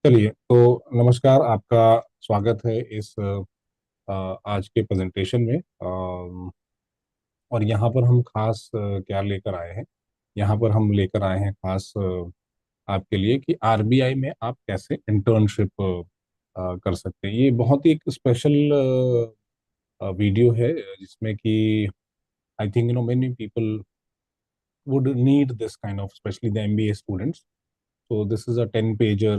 चलिए तो नमस्कार। आपका स्वागत है इस आज के प्रेजेंटेशन में। और यहाँ पर हम खास क्या लेकर आए हैं। यहाँ पर हम लेकर आए हैं खास आपके लिए कि आरबीआई में आप कैसे इंटर्नशिप कर सकते हैं। ये बहुत ही एक स्पेशल वीडियो है जिसमें कि I think many people would need this kind of, especially the MBA students. So this is a 10-pager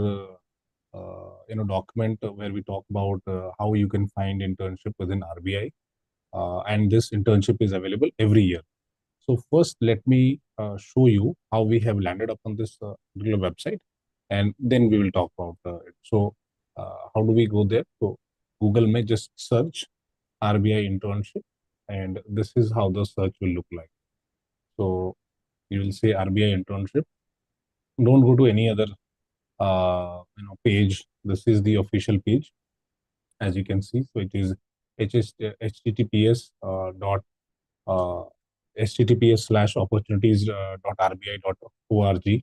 document where we talk about how you can find internship within RBI, and this internship is available every year. So first, let me show you how we have landed upon this particular website, and then we will talk about it. So how do we go there? So Google may just search RBI internship, and this is how the search will look like. So you will say RBI internship. Don't go to any other page. This is the official page, as you can see. So it is https dot https/opportunities dot rbi dot org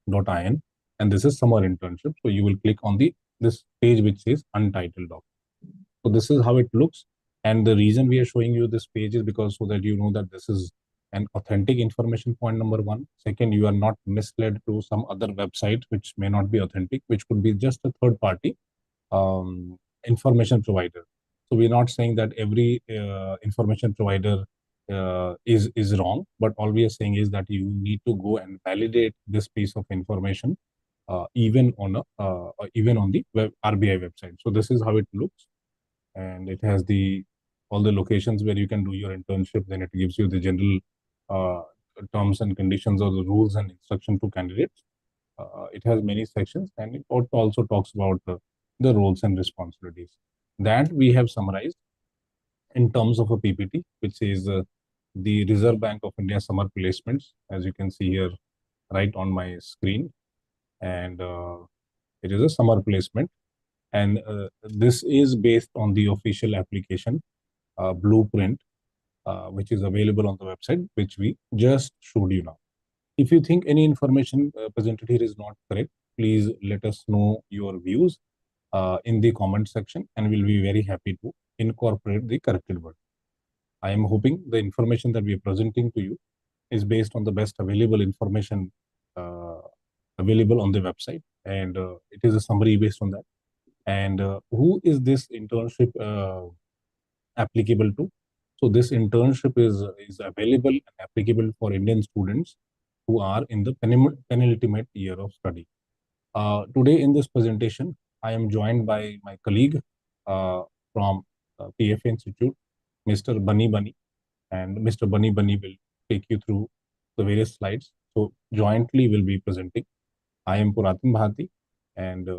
dot in, and this is summer internship. So you will click on the this page which says untitled doc. So this is how it looks, and the reason we are showing you this page is because so that you know that this is an authentic information. Point number one. Second, you are not misled to some other website which may not be authentic, which could be just a third party information provider. So we're not saying that every information provider is wrong, but all we are saying is that you need to go and validate this piece of information even on the RBI website. So this is how it looks, and it has the all the locations where you can do your internship. Then it gives you the general uh, terms and conditions or the rules and instruction to candidates. It has many sections, and it also talks about the roles and responsibilities that we have summarized in terms of a PPT, which is the Reserve Bank of India summer placements, as you can see here right on my screen. And it is a summer placement, and this is based on the official application blueprint, which is available on the website, which we just showed you now. If you think any information presented here is not correct, please let us know your views in the comment section, and we'll be very happy to incorporate the corrected word. I am hoping the information that we are presenting to you is based on the best available information uh, available on the website, and it is a summary based on that. And who is this internship applicable to? So this internship is available and applicable for Indian students who are in the penultimate year of study. Today in this presentation, I am joined by my colleague from PFA Institute, Mr. Bunny Bunny, and Mr. Bunny Bunny will take you through the various slides. So jointly we'll be presenting. I am Puratin Bharti, and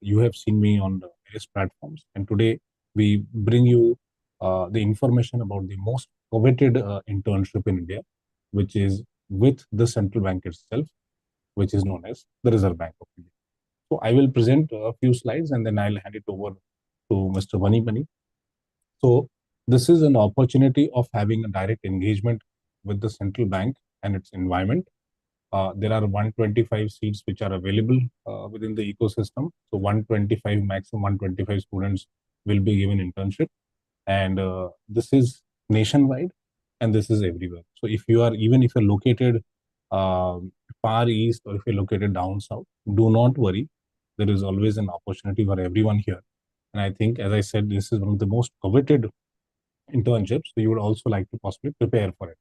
you have seen me on the various platforms. And today we bring you the information about the most coveted internship in India, which is with the central bank itself, which is known as the Reserve Bank of India. So I will present a few slides and then I'll hand it over to Mr. Bunny Bunny. So this is an opportunity of having a direct engagement with the central bank and its environment. There are 125 seats which are available within the ecosystem. So 125, maximum 125 students will be given internship, and this is nationwide, and this is everywhere. So if you are, even if you're located far east or if you're located down south, do not worry. There is always an opportunity for everyone here. And I think, as I said, this is one of the most coveted internships. So you would also like to possibly prepare for it.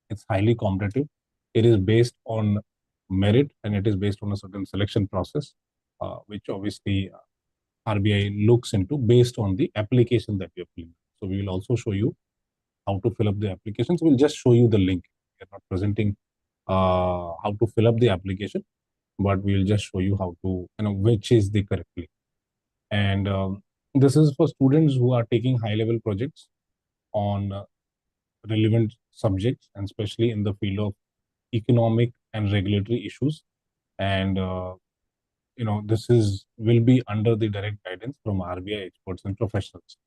It's highly competitive. It is based on merit, and it is based on a certain selection process, which obviously RBI looks into based on the application that you are filling. So we will also show you how to fill up the application. So we'll just show you the link. We are not presenting how to fill up the application, but we will just show you how to, which is the correct link. And this is for students who are taking high-level projects on relevant subjects, and especially in the field of economic and regulatory issues. And this is will be under the direct guidance from RBI experts and professionals.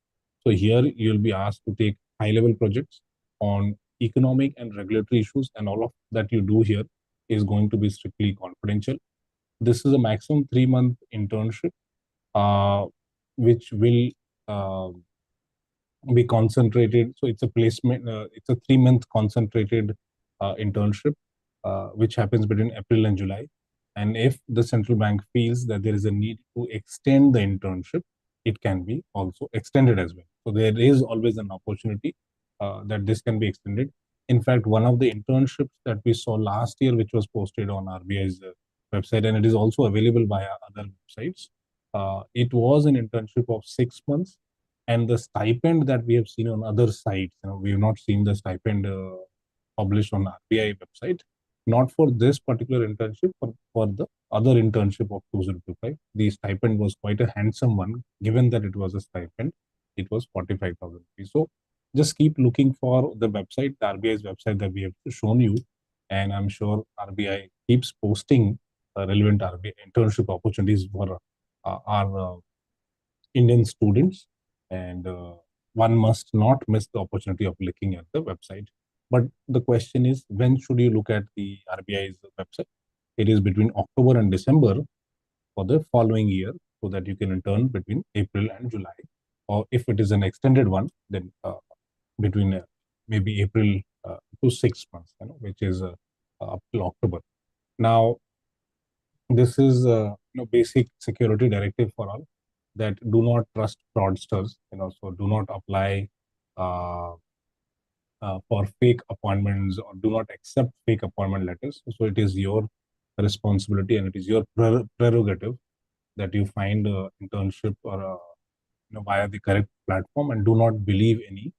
So here you'll be asked to take high-level projects on economic and regulatory issues, and all of that you do here is going to be strictly confidential. This is a maximum 3-month internship, which will uh, be concentrated. So it's a placement. It's a 3-month concentrated internship, which happens between April and July. And if the central bank feels that there is a need to extend the internship, it can be also extended as well. So there is always an opportunity that this can be extended. In fact, one of the internships that we saw last year, which was posted on RBI's website, and it is also available via other websites, it was an internship of 6 months, and the stipend that we have seen on other sites, we have not seen the stipend published on RBI website, not for this particular internship, but for the other internship of 2025. The stipend was quite a handsome one, given that it was a stipend. It was 45,000 rupees. So just keep looking for the website, the RBI's website that we have shown you, and I'm sure RBI keeps posting relevant RBI internship opportunities for our Indian students, and one must not miss the opportunity of looking at the website. But the question is, when should you look at the RBI's website? It is between October and December for the following year, so that you can intern between April and July. Or if it is an extended one, then between maybe April to 6 months, which is up till October. Now, this is basic security directive for all, that do not trust fraudsters. So do not apply uh, for fake appointments, or do not accept fake appointment letters. So it is your responsibility, and it is your prerogative that you find internship or via the correct platform, and do not believe any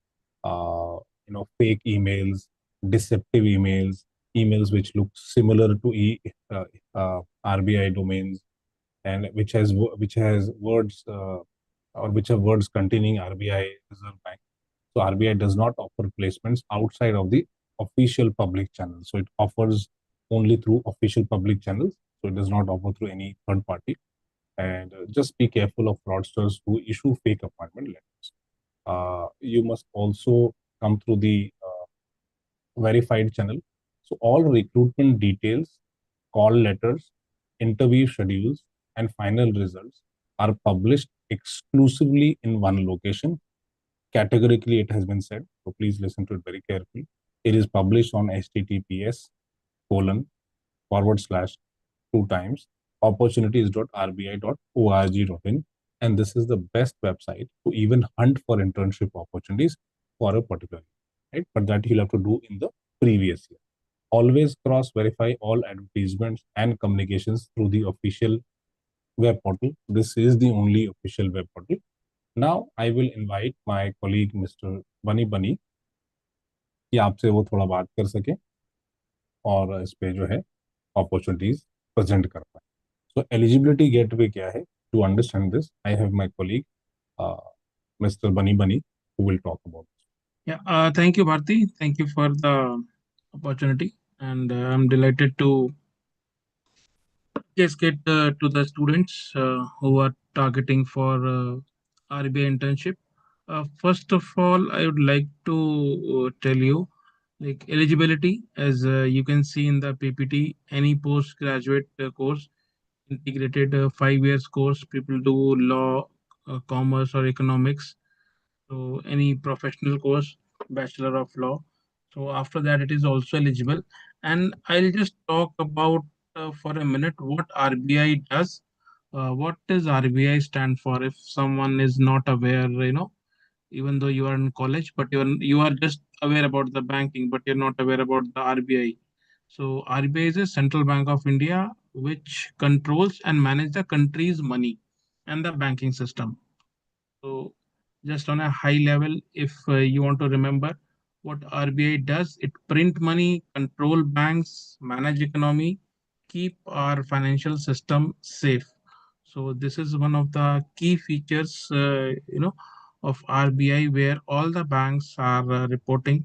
fake emails, deceptive emails, emails which look similar to RBI domains, and which has words, or which have words containing RBI Reserve Bank. So RBI does not offer placements outside of the official public channels. So it offers only through official public channels. So it does not offer through any third party. And just be careful of fraudsters who issue fake appointment letters. You must also come through the verified channel. So all recruitment details, call letters, interview schedules, and final results are published exclusively in one location. Categorically, it has been said, so please listen to it very carefully. It is published on https colon forward slash two times opportunities.rbi.org.in, and this is the best website to even hunt for internship opportunities for a particular year, right? But that you'll have to do in the previous year. Always cross verify all advertisements and communications through the official web portal. This is the only official web portal. Now I will invite my colleague Mr. Bunny Bunny कि आपसे वो थोड़ा बात कर सके और इस पे जो है अपॉर्चुनिटीज प्रेजेंट कर पाए. So eligibility gateway क्या है? To understand this, I have my colleague, Mr. Bunny Bunny, who will talk about this. Yeah, thank you, Bharti. Thank you for the opportunity, and I'm delighted to just get to the students who are targeting for RBI internship. First of all, I would like to tell you like eligibility, as you can see in the PPT, any postgraduate course, integrated 5 years course, people do law, commerce, or economics. So any professional course, Bachelor of Law. So after that, it is also eligible. And I'll just talk about for a minute what RBI does. What does RBI stand for? If someone is not aware, even though you are in college, but you are just aware about the banking, but you're not aware about the RBI. So RBI is a Central Bank of India, which controls and manages the country's money and the banking system. So, just on a high level, if you want to remember what RBI does, it print money, control banks, manage economy, keep our financial system safe. So this is one of the key features, of RBI, where all the banks are reporting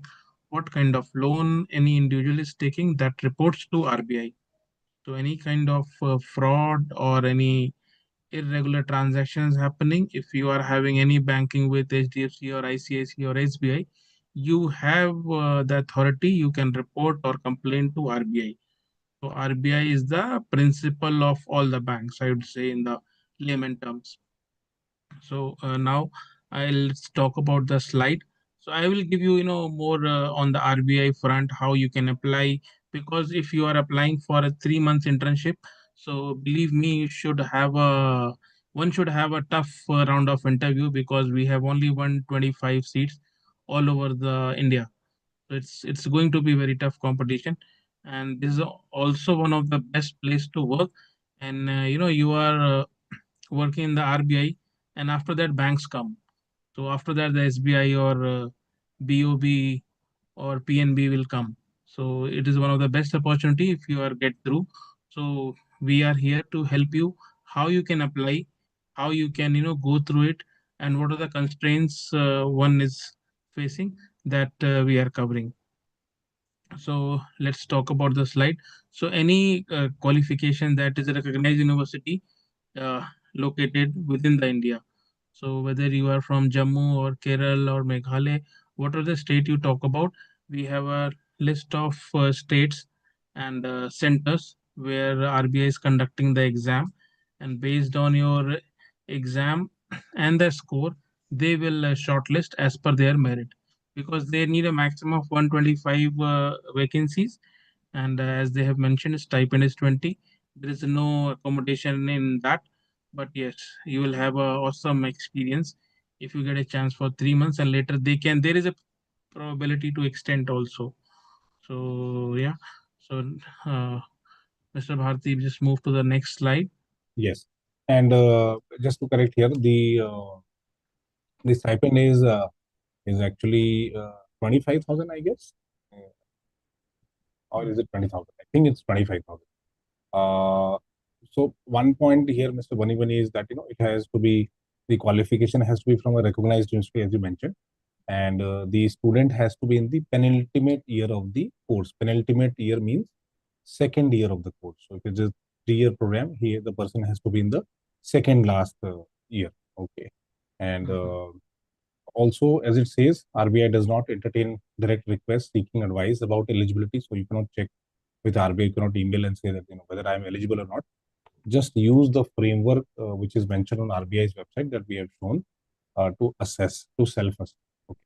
what kind of loan any individual is taking. That reports to RBI. So any kind of fraud or any irregular transactions happening, if you are having any banking with HDFC or ICICI or SBI, you have the authority, you can report or complain to RBI. So RBI is the principal of all the banks, I would say in the layman terms. So now I'll talk about the slide. So I will give you, more on the RBI front, how you can apply. Because if you are applying for a 3 months internship, so believe me, you should have a one should have a tough round of interview, because we have only 125 seats all over the India. So it's going to be very tough competition, and this is also one of the best place to work. And you are working in the RBI, and after that banks come. So after that the SBI or BOB or PNB will come. So it is one of the best opportunity if you are get through. So we are here to help you, how you can apply, how you can go through it, and what are the constraints one is facing, that we are covering. So let's talk about the slide. So any qualification that is a recognized university uh, located within the India. So whether you are from Jammu or Kerala or Meghalaya, whatever the state you talk about, we have a list of states and centers where RBI is conducting the exam, and based on your exam and the score, they will shortlist as per their merit, because they need a maximum of 125 vacancies. And as they have mentioned, stipend is 20. There is no accommodation in that, but yes, you will have a awesome experience if you get a chance for 3 months, and later they can there is a probability to extend also. So yeah. So uh, Mr. Bharti, just move to the next slide. Yes. And just to correct here, the stipend is actually 25,000, I guess. Or is it 20,000? I think it's 25,000. Uh, so one point here, Mr. Bunny Bunny, is that it has to be, the qualification has to be from a recognized university, as you mentioned, and the student has to be in the penultimate year of the course. Penultimate year means second year of the course. So if it's a 3-year program, here the person has to be in the second last year. Okay, and Mhm. also, as it says, RBI does not entertain direct requests seeking advice about eligibility. So you cannot check with RBI, you cannot email and say that whether I am eligible or not. Just use the framework which is mentioned on RBI's website that we have shown to assess, to self-assess. Okay.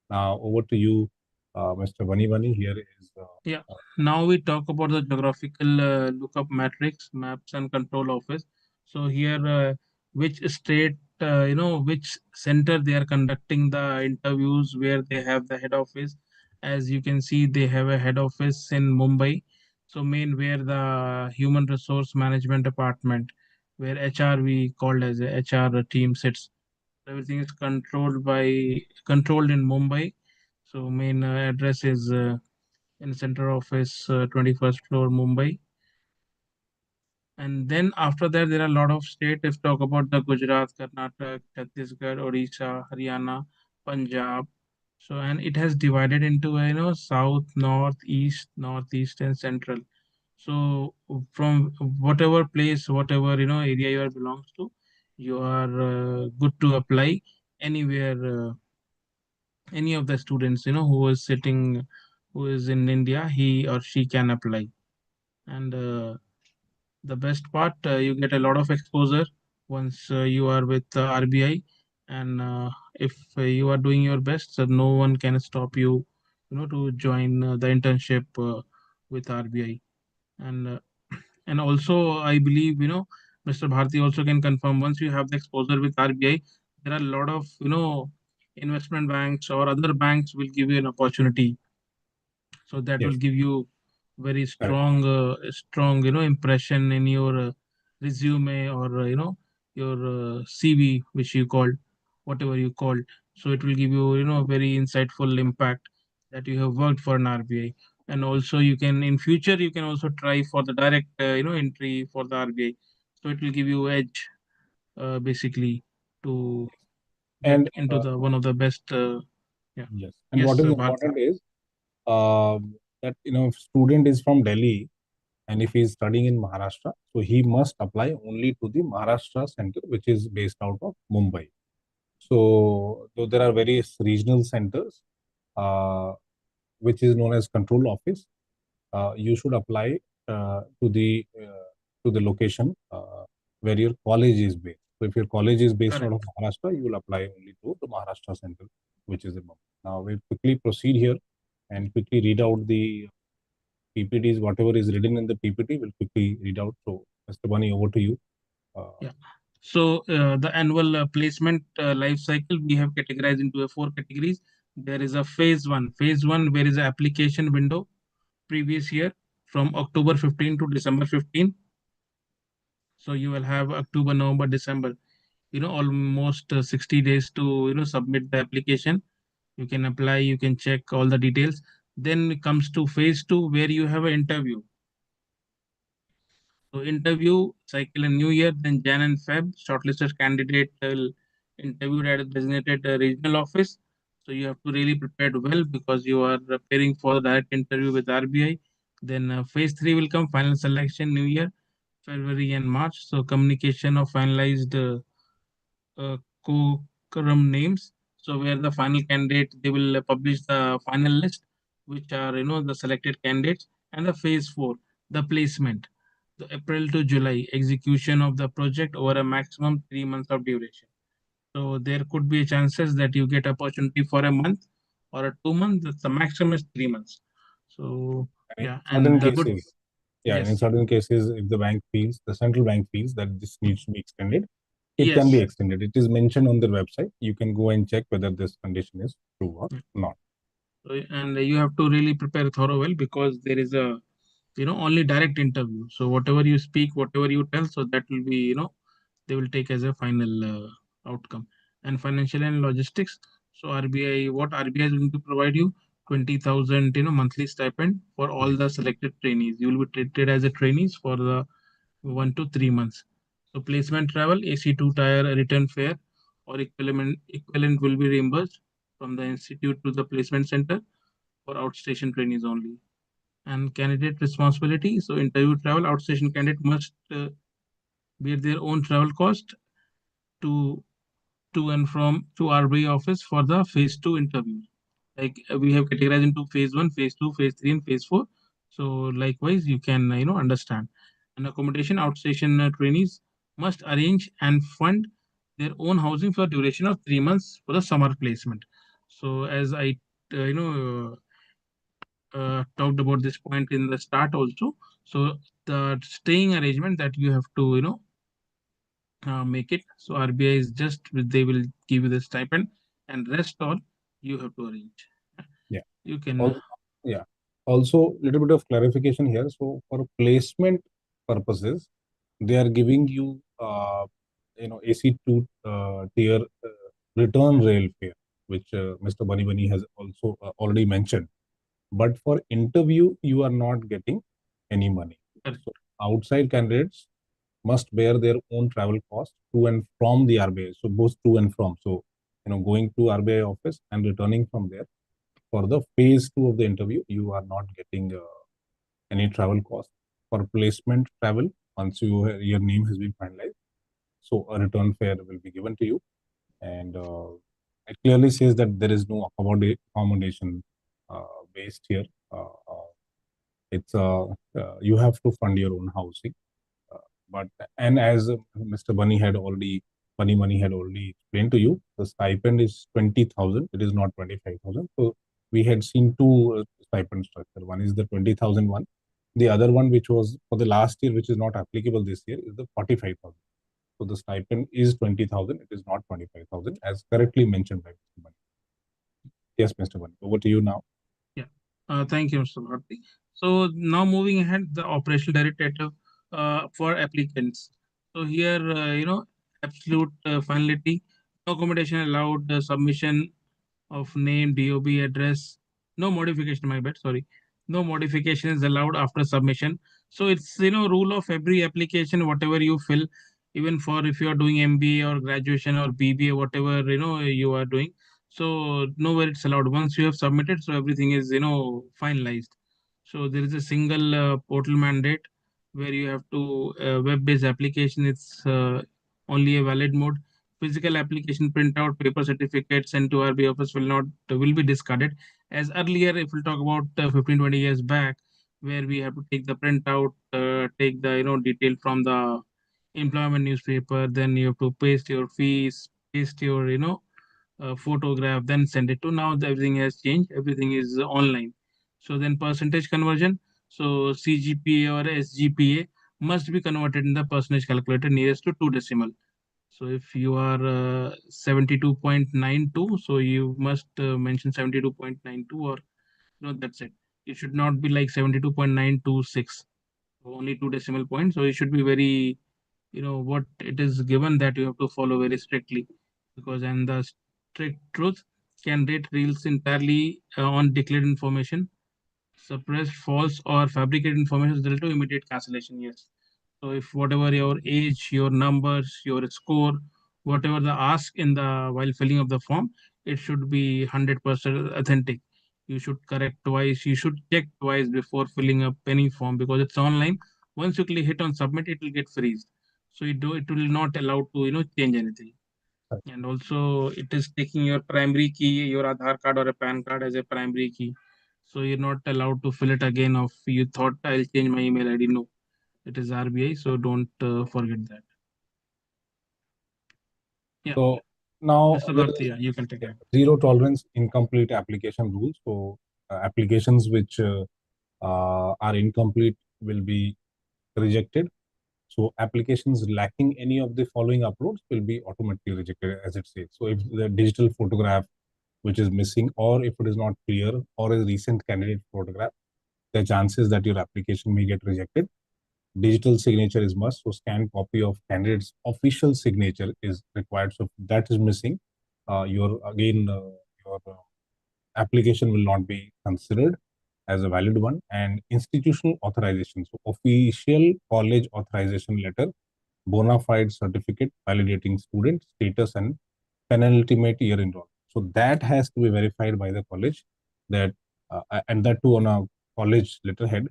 Now over to you, Mr. Bunny Bunny. Here is Yeah. Now we talk about the geographical lookup matrix, maps and control office. So here, which state, which center they are conducting the interviews, where they have the head office. As you can see, they have a head office in Mumbai. So main where the human resource management department, where HR we called as a HR team sits. Everything is controlled in Mumbai. So main address is. In center office, 21st floor, Mumbai. And then after that, there are a lot of state. If talk about the Gujarat, Karnataka, Chhattisgarh, Odisha, Haryana, Punjab. So and it has divided into south, north, east, northeast, and central. So from whatever place, whatever area you are belongs to, you are good to apply anywhere. Any of the students who is in India, he or she can apply. And the best part, you get a lot of exposure once you are with RBI. And if you are doing your best, so no one can stop you, to join the internship with RBI. And and also I believe, Mr. Bharti also can confirm, once you have the exposure with RBI, there are a lot of investment banks or other banks will give you an opportunity. So that will yes, give you very correct. strong impression in your resume, or your CV, which you called, whatever you called. So it will give you very insightful impact that you have worked for an RBI. And also you can, in future, you can also try for the direct entry for the RBI. So it will give you edge, basically, to get And into the one of the best. Yeah. yes, and what Yes, is Bharti. important is that if student is from Delhi and if he is studying in Maharashtra, so he must apply only to the Maharashtra center, which is based out of Mumbai. So though there are various regional centers, uh, which is known as control office, you should apply. to the location where your college is based. So if your college is based out of Correct. Maharashtra, you will apply only to the Maharashtra Center, which is in Mumbai. Now we'll quickly proceed here and quickly read out the PPTs, whatever is written in the PPT, we'll quickly read out. So, Mr. Bani, over to you. Uh, Yeah. So the annual placement life cycle we have categorized into four categories. There is a phase one. Phase one where is the application window previous year from October 15 to December 15. So you will have October, November, December. Almost 60 days to submit the application. You can apply. You can check all the details. Then it comes to phase two where you have an interview. So interview cycle in New Year, then Jan and Feb, shortlisted candidate will interviewed at a designated regional office. So you have to really prepare well because you are preparing for the direct interview with RBI. Then phase three will come, final selection New Year, February and March. So communication of finalized co-curriculum names. So where the final candidate, they will publish the final list, which are the selected candidates, and the phase four, the placement, the April to July execution of the project over a maximum 3 months of duration. So there could be chances that you get opportunity for a month or a 2 months. The maximum is 3 months. So in yeah, certain and the good, cases, yeah, in yes, certain cases, if the bank feels, the central bank feels that this needs to be extended, it can be yes. extended. It is mentioned on their website. You can go and check whether this condition is true or not. So, and you have to really prepare thorough well because there is a only direct interview. So whatever you speak, whatever you tell, so that will be they will take as a final outcome. And financial and logistics. So RBI, what RBI is going to provide you 20,000 monthly stipend for all the Yes. selected trainees. You will be treated as a trainees for the 1 to 3 months. So placement travel, AC2 tire return fare or equivalent will be reimbursed from the institute to the placement center for outstation trainees only. And candidate responsibility. So interview travel, outstation candidate must bear their own travel cost to and from to RBI office for the phase two interview. Like we have categorized into phase one, phase two, phase three, and phase four. So likewise, you can understand. And accommodation outstation trainees must arrange and fund their own housing for duration of 3 months for the summer placement. So as I talked about this point in the start also. So the staying arrangement that you have to make it. So RBI is just they will give you the stipend, and rest all you have to arrange. Yeah. You can Also, yeah. Also, little bit of clarification here. So, for placement purposes, they are giving you, AC2 tier return rail fare, which Mr. Bunny Bunny has also already mentioned. But for interview, you are not getting any money. So, outside candidates must bear their own travel costs to and from the RBI. So, both to and from. So, going to RBI office and returning from there for the phase two of the interview, you are not getting any travel cost. For placement travel, once your name has been finalized, so a return fare will be given to you, and it clearly says that there is no accommodation based here. It's you have to fund your own housing. Uh, but and as Mr. Bunny Money had already explained to you, the stipend is 20,000. It is not 25,000. So we had seen two stipend structure. One is the 20,000 one. The other one, which was for the last year, which is not applicable this year, is the 45,000. So the stipend is 20,000. It is not 25,000, as correctly mentioned by Mr. Bunny. Yes, Mr. Bunny. Over to you now. yeah. Thank you, Mr. Bharti. So now moving ahead, the operational directive for applicants. So here, absolute finality, no accommodation allowed, submission of name, DOB address. No modification, my bad, sorry. No modification is allowed after submission. So it's, rule of every application, whatever you fill, even for if you are doing MBA or graduation or BBA, whatever, you are doing. So nowhere it's allowed. Once you have submitted, so everything is, finalized. So there is a single portal mandate where you have to web-based application. It's only a valid mode. Physical application printout, paper certificates sent to RBI office will not will be discarded. As earlier, if we talk about 15-20 years back, where we have to take the printout, take the detail from the employment newspaper. Then you have to paste your fees, paste your photograph, then send it to. Now everything has changed. Everything is online. So then percentage conversion. So CGPA or SGPA must be converted in the percentage calculator nearest to two decimal. So if you are 72.92, so you must mention 72.92, or that's it. It should not be like 72.926, only two decimal points. So it should be very, what it is given, that you have to follow very strictly, because and the strict truth can rate reels entirely on declared information. Suppressed, false, or fabricated information is related to immediate cancellation. Yes. So if whatever your age, your numbers, your score, whatever the ask in the while filling of the form, it should be 100% authentic. You should correct twice. You should check twice before filling up any form, because it's online. Once you click hit on submit, it will get freezed. So it will not allow to change anything. And also it is taking your primary key, your Aadhaar card or a PAN card as a primary key. So you're not allowed to fill it again of you thought I'll change my email ID. No, it is RBI, so don't forget that. Yeah, So now Mr. there Bharti, is, yeah, you can take yeah, it. zero tolerance incomplete application rules. So applications which are incomplete will be rejected. So applications lacking any of the following uploads will be automatically rejected, as it says. So if the digital photograph which is missing, or if it is not clear, or a recent candidate photograph, the chances that your application may get rejected. Digital signature is must. So scanned copy of candidate's official signature is required. So if that is missing, your application will not be considered as a valid one. And institutional authorization, so official college authorization letter, bona fide certificate validating student status, and penultimate year enrollment. So that has to be verified by the college, that and that too on a college letterhead,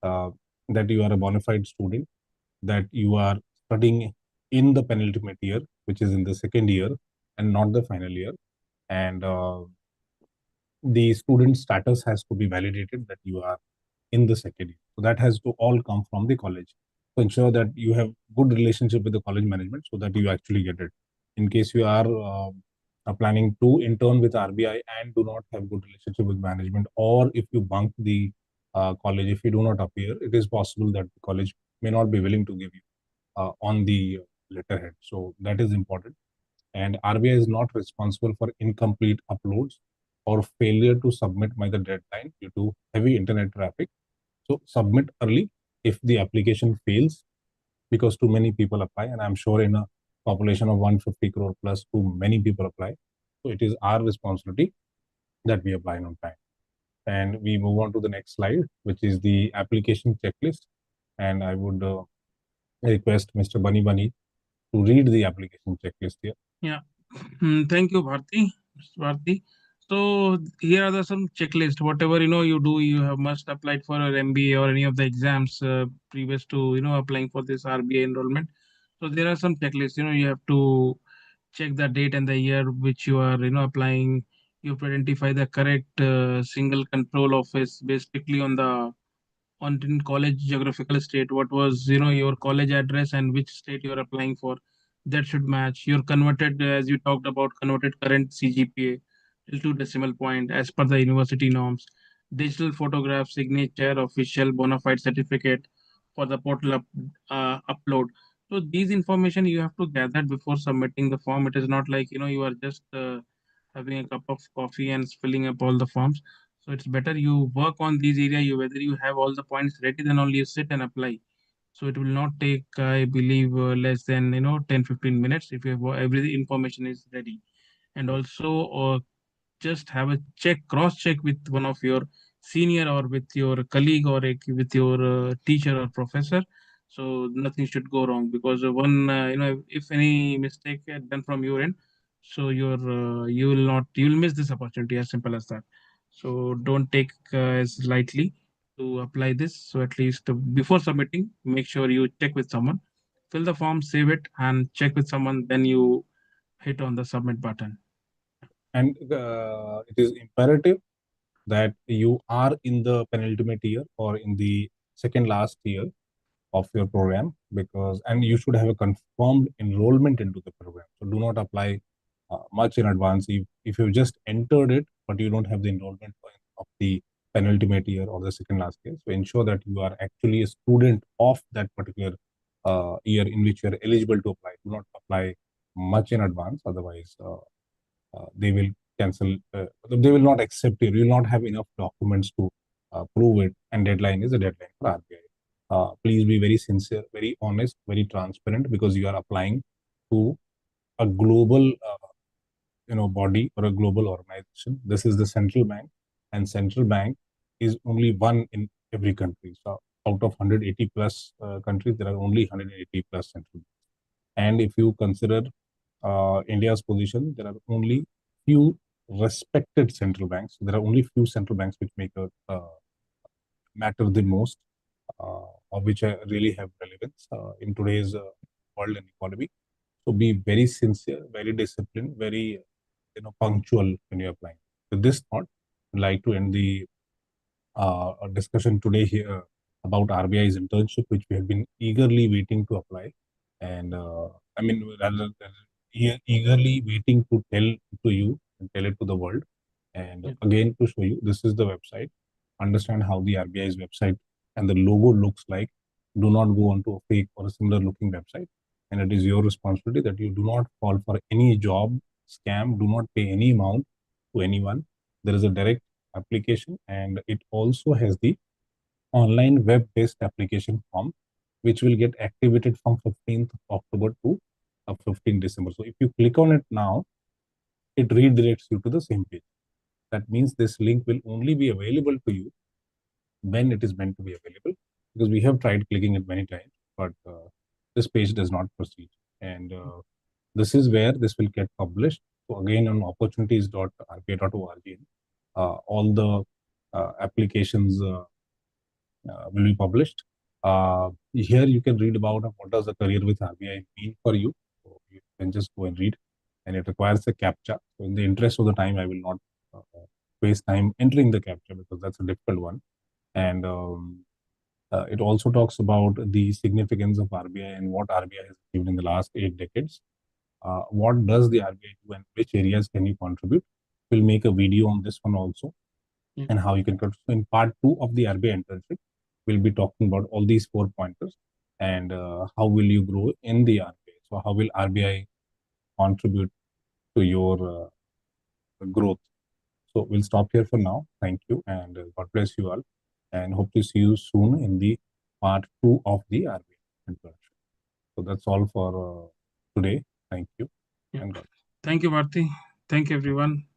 uh, that you are a bona fide student, that you are studying in the penultimate year, which is in the second year and not the final year. And the student status has to be validated, that you are in the second year. So that has to all come from the college. So ensure that you have good relationship with the college management so that you actually get it. In case you are planning to intern with RBI and do not have good relationship with management, or if you bunk the college, if you do not appear, it is possible that the college may not be willing to give you on the letterhead. So that is important. And RBI is not responsible for incomplete uploads or failure to submit by the deadline due to heavy internet traffic. So submit early if the application fails, because too many people apply, and I'm sure in a population of 150 crore plus, too many people apply. So it is our responsibility that we apply on time. And we move on to the next slide, which is the application checklist. And I would request Mr. Bunny Bunny to read the application checklist here. Yeah. Thank you, Bharti. Mr. Bharti. So here are the some checklist. Whatever you do, you have must applied for an MBA or any of the exams previous to applying for this RBI enrollment. So there are some checklists. You have to check the date and the year which you are applying. You have to identify the correct single control office based strictly on the on in college geographical state. What was your college address and which state you are applying for, that should match. Your converted, as you talked about, converted current CGPA till two decimal point as per the university norms. Digital photograph, signature, official bona fide certificate for the portal upload. So these information you have to gather before submitting the form. It is not like you are just having a cup of coffee and filling up all the forms. So it's better you work on these area. You whether you have all the points ready, then only you sit and apply. So it will not take, I believe, less than 10-15 minutes if you have every information is ready. And also just have a check, cross check with one of your senior or with your colleague or with your teacher or professor. So nothing should go wrong, because one if any mistake done from your end, so you will not, you will miss this opportunity, as simple as that. So don't take as lightly to apply this. So at least before submitting, make sure you check with someone, fill the form, save it, and check with someone, then you hit on the submit button. And it is imperative that you are in the penultimate year or in the second last year of your program, because and you should have a confirmed enrollment into the program. So do not apply much in advance if you've just entered it but you don't have the enrollment of the penultimate year or the second last year. So ensure that you are actually a student of that particular year in which you are eligible to apply. Do not apply much in advance, otherwise they will cancel. They will not accept it. You will not have enough documents to prove it, and deadline is a deadline for RBI. Please be very sincere, very honest, very transparent, because you are applying to a global body or a global organization. This is the central bank, and central bank is only one in every country. So out of 180 plus countries, there are only 180 plus central banks. And if you consider India's position, there are only few respected central banks. There are only few central banks which make a matter the most, or which really have relevance in today's world and economy. So be very sincere, very disciplined, very punctual when you're applying. With this thought, I'd like to end the discussion today here about RBI's internship, which we have been eagerly waiting to apply, and I mean rather eagerly waiting to tell to you and tell it to the world. And Yeah. again, to show you, this is the website. Understand how the RBI's website and the logo looks like. Do not go onto a fake or a similar looking website. And it is your responsibility that you do not fall for any job scam. Do not pay any amount to anyone. There is a direct application, and it also has the online web-based application form, which will get activated from 15th October to 15th December. So if you click on it now, it redirects you to the same page. That means this link will only be available to you when it is meant to be available, because we have tried clicking it many times, but this page does not proceed. And this is where this will get published. So again, on opportunities.rbi.org, all the applications will be published. Here you can read about what does a career with RBI mean for you. So you can just go and read, and it requires a captcha. So in the interest of the time, I will not waste time entering the captcha, because that's a difficult one. And it also talks about the significance of RBI and what RBI has achieved in the last 8 decades. What does the RBI do, and which areas can you contribute? We'll make a video on this one also, Yeah. and how you can contribute. So in part 2 of the RBI internship, we'll be talking about all these 4 pointers, and how will you grow in the RBI. So how will RBI contribute to your growth? So we'll stop here for now. Thank you, and God bless you all, and hope to see you soon in the part 2 of the RBI internship. So that's all for today. Thank you, Yeah. and God. Thank you, Bharti. Thank you, everyone.